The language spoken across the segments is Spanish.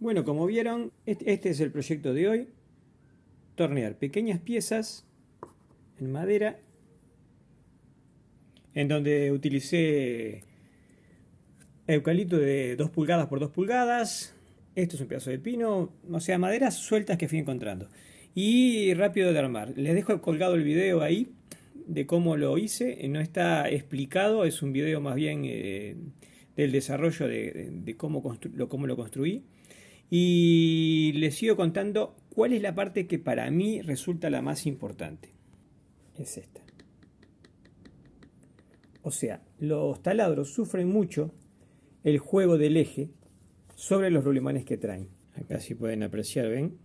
Bueno, como vieron, este es el proyecto de hoy. Tornear pequeñas piezas en madera, en donde utilicé eucalipto de 2 pulgadas por 2 pulgadas. Esto es un pedazo de pino, o sea, maderas sueltas que fui encontrando. Y rápido de armar. Les dejo colgado el video ahí de cómo lo hice. No está explicado, es un video más bien del desarrollo de cómo lo construí. Y les sigo contando cuál es la parte que para mí resulta la más importante. Es esta. O sea, los taladros sufren mucho el juego del eje sobre los rulemanes que traen. Acá si pueden apreciar, ¿ven?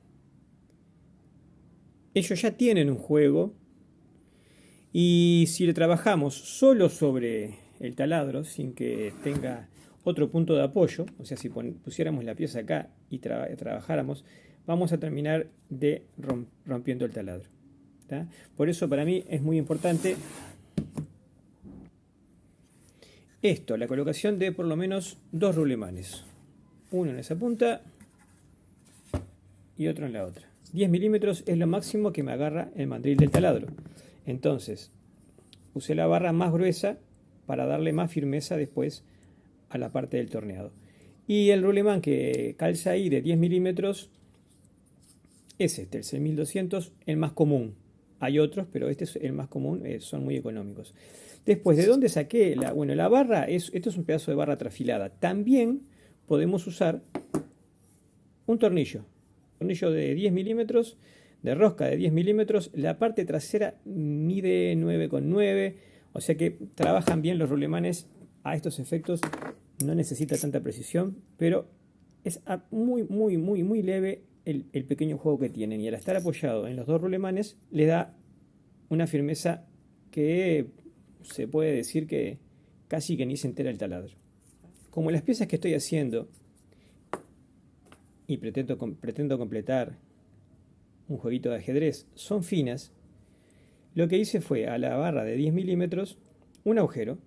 Ellos ya tienen un juego y si le trabajamos solo sobre el taladro sin que tenga otro punto de apoyo, o sea, si pusiéramos la pieza acá y trabajáramos, vamos a terminar rompiendo el taladro. ¿Tá? Por eso para mí es muy importante esto, la colocación de por lo menos 2 rulemanes. Uno en esa punta y otro en la otra. 10 milímetros es lo máximo que me agarra el mandril del taladro. Entonces, usé la barra más gruesa para darle más firmeza después a la parte del torneado. Y el rulemán que calza ahí de 10 milímetros es este, el 6200, el más común. Hay otros, pero este es el más común, son muy económicos. Después, ¿de dónde saqué? Bueno, la barra, esto es un pedazo de barra trafilada. También podemos usar un tornillo de 10 milímetros, de rosca de 10 milímetros. La parte trasera mide 9,9, o sea que trabajan bien los rulemanes a estos efectos. No necesita tanta precisión, pero es muy leve el pequeño juego que tienen. Y al estar apoyado en los 2 rulemanes, le da una firmeza que se puede decir que casi que ni se entera el taladro. Como las piezas que estoy haciendo y pretendo completar un jueguito de ajedrez son finas, lo que hice fue a la barra de 10 milímetros un agujero,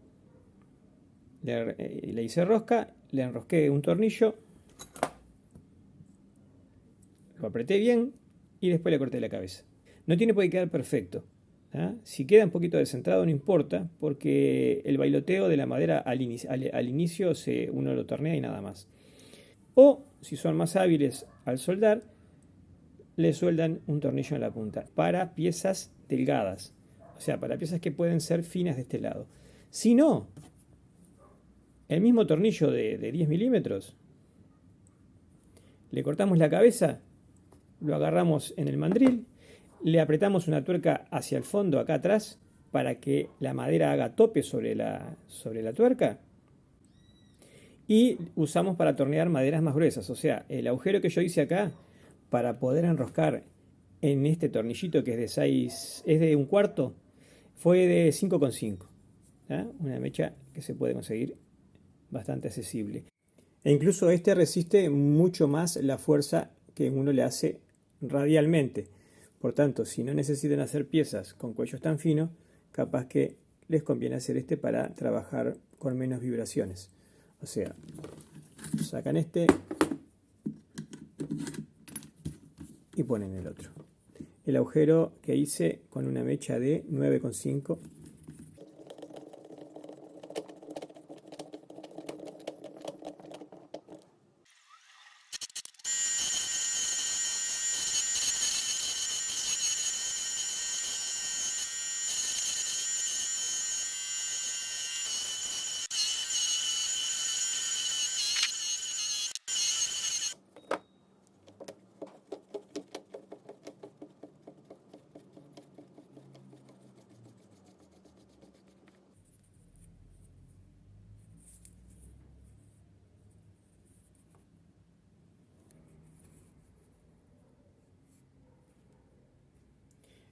le hice rosca, le enrosqué un tornillo, lo apreté bien y después le corté la cabeza. No tiene por qué quedar perfecto. ¿Ah? Si queda un poquito descentrado no importa, porque el bailoteo de la madera al inicio uno lo tornea y nada más. O, si son más hábiles al soldar, le sueldan un tornillo en la punta para piezas delgadas, o sea, para piezas que pueden ser finas de este lado. Si no, el mismo tornillo de 10 milímetros, le cortamos la cabeza, lo agarramos en el mandril, le apretamos una tuerca hacia el fondo, acá atrás, para que la madera haga tope sobre la tuerca, y usamos para tornear maderas más gruesas. O sea, el agujero que yo hice acá para poder enroscar en este tornillito que es de 6, es de 1/4, fue de 5,5. Una mecha que se puede conseguir bastante accesible. E incluso este resiste mucho más la fuerza que uno le hace radialmente. Por tanto, si no necesitan hacer piezas con cuellos tan finos, capaz que les conviene hacer este para trabajar con menos vibraciones. O sea, sacan este y ponen el otro. El agujero que hice con una mecha de 9,5.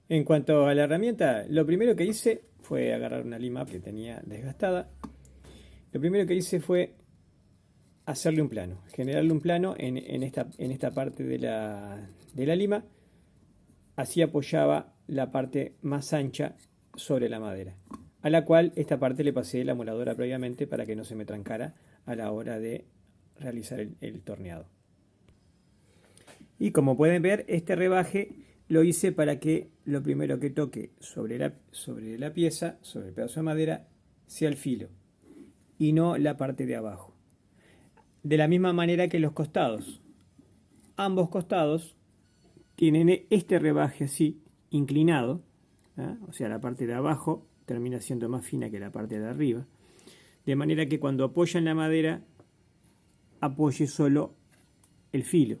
En cuanto a la herramienta, lo primero que hice fue agarrar una lima que tenía desgastada. Lo primero que hice fue hacerle un plano, generarle un plano en esta parte de la lima. Así apoyaba la parte más ancha sobre la madera, a la cual esta parte le pasé la moladora previamente para que no se me trancara a la hora de realizar el torneado. Y como pueden ver, este rebaje lo hice para que lo primero que toque sobre la pieza, sobre el pedazo de madera, sea el filo y no la parte de abajo. De la misma manera que los costados. Ambos costados tienen este rebaje así, inclinado, o sea, la parte de abajo termina siendo más fina que la parte de arriba, de manera que cuando apoyan la madera, apoye solo el filo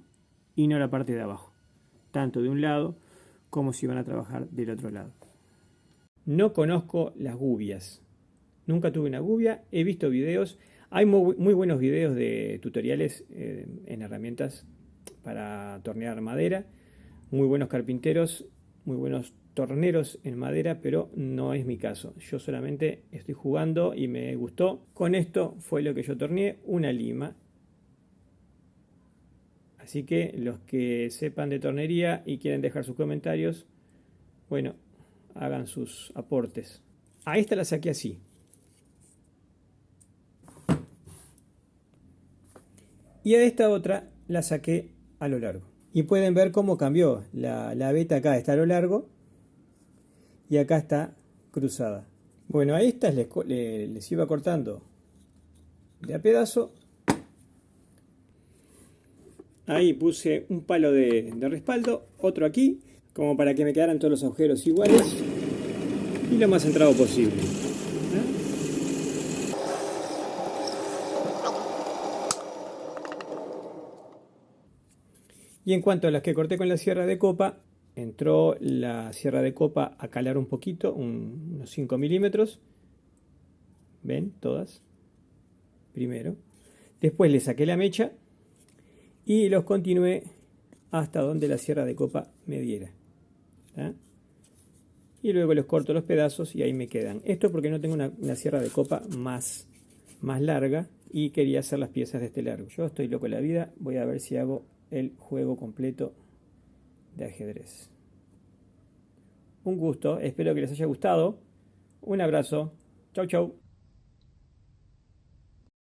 y no la parte de abajo, tanto de un lado como si van a trabajar del otro lado. No conozco las gubias, nunca tuve una gubia, he visto videos, hay muy buenos videos de tutoriales en herramientas para tornear madera, muy buenos carpinteros, muy buenos torneros en madera, pero no es mi caso. Yo solamente estoy jugando y me gustó. Con esto fue lo que yo torneé, una lima. Así que los que sepan de tornería y quieren dejar sus comentarios, bueno, hagan sus aportes. A esta la saqué así. Y a esta otra la saqué a lo largo. Y pueden ver cómo cambió. La veta acá está a lo largo y acá está cruzada. Bueno, a estas les iba cortando de a pedazo. Ahí puse un palo de respaldo, otro aquí, como para que me quedaran todos los agujeros iguales y lo más centrado posible. Y en cuanto a las que corté con la sierra de copa, entró la sierra de copa a calar un poquito, unos 5 milímetros. ¿Ven? Todas. Primero. Después le saqué la mecha y los continué hasta donde la sierra de copa me diera. Y luego les corto los pedazos y ahí me quedan. Esto porque no tengo una sierra de copa más larga y quería hacer las piezas de este largo. Yo estoy loco de la vida, voy a ver si hago el juego completo de ajedrez. Un gusto, espero que les haya gustado. Un abrazo. Chau, chau.